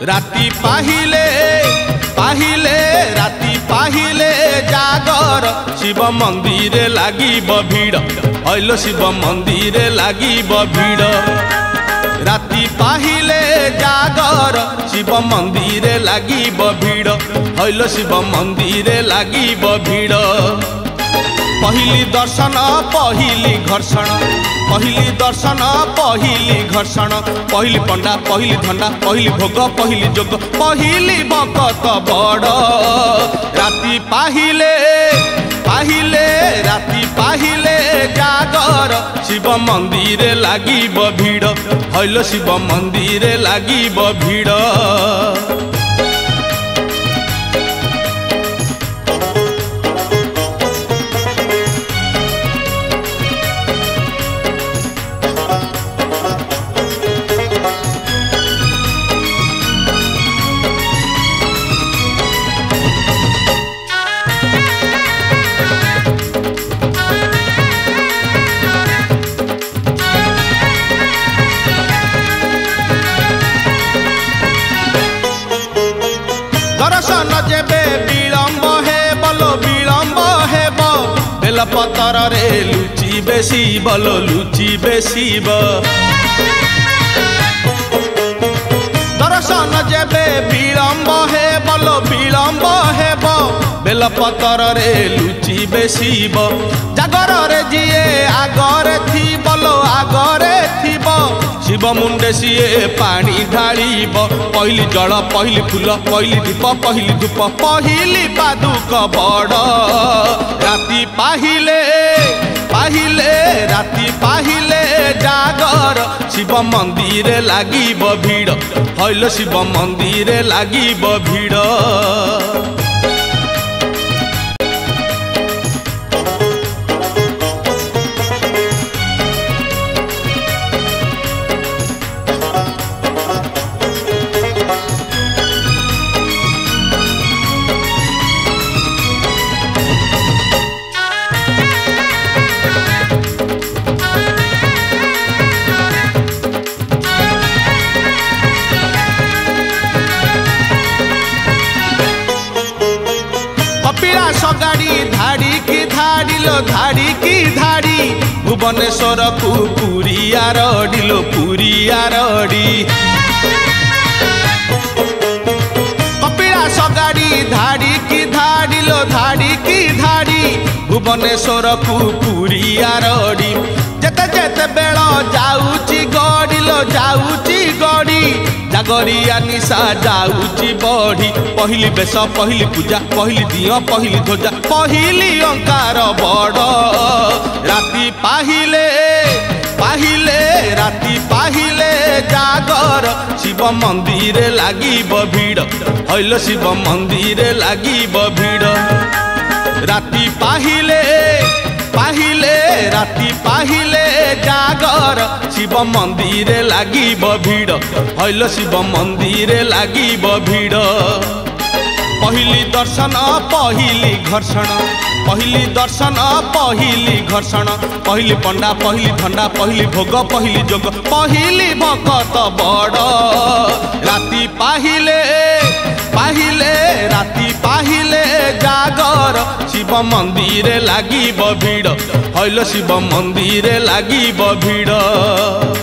राती पाहिले पाहिले राती पाहिले जागर शिव मंदिर लागिब भीड़ हईल शिव मंदिर लागिब भीड़ राती पाहिले जागर शिव मंदिर लागिब भीड़ हईल शिव मंदिर लागिब भीड़ पहली दर्शन पहली घर्षण पहली दर्शन पहली घर्षण पहली पंडा पहली धंडा पहली भोग पहली जोग पहली भगत बड़ राती पाहिले पाहिले राती पाहिले जागर शिव मंदिर लागिब भीड़ हईल शिव मंदिर लागिब भीड़ दर्शन जेबे विलम्ब हे बोलो विलम्ब हेब बेलपतर रे लुचि बेसी बोलो लुचि बेसी दर्शन जेबे विलम्ब हे बोलो विलम्ब हेब बेलपतर रे लुचि बेसी जागर रे जीए आगरे थी बोलो आगरे थीब शिव मुंडे सीए पानी ढालिब पहली जल पहली फूल पहली दीप पहली धूप पहली पादुक बड़ राती पाहिले पाहिले राती पाहिले जागर शिव मंदिर लागिब भीड़ हईल शिव मंदिर लागिब भीड़ गाड़ी धाड़ी की धाड़ी लो धाड़ी की धाड़ी भुवनेश्वर को पूरी आरडी लो पूरी आरडी कपिलास गाड़ी धाड़ी की धाड़ी लो धाड़ी की धाड़ी भुवनेश्वर को पूरी आरडी जेते जेते बेल जाऊची गड़ी लो जाऊची गड़ी जागरिया निशा जाऊची बढ़ी पहली बेश पहली पूजा पहली दियो पहली ध्वजा पहली अंकार बड़ राती पाहिले पाहिले राती पाहिले जागर शिव मंदिर लागिब भीड़ हईल शिव मंदिर लागिब भीड़ राती पाहिले पाहिले राती पाहिले जागर शिव मंदिर लागिब भीड़ हईल शिव मंदिर लागिब भीड़ पहली दर्शन पहली घर्षण पहली दर्शन पहली घर्षण पहली पंडा पहली धंडा पहली भोग पहली जोग पहली भगत बड़ राती पाहिले पाहिले राती पाहिले जागर शिव मंदिर लागिब भीड़ हईल शिव मंदिर लागिब भीड़।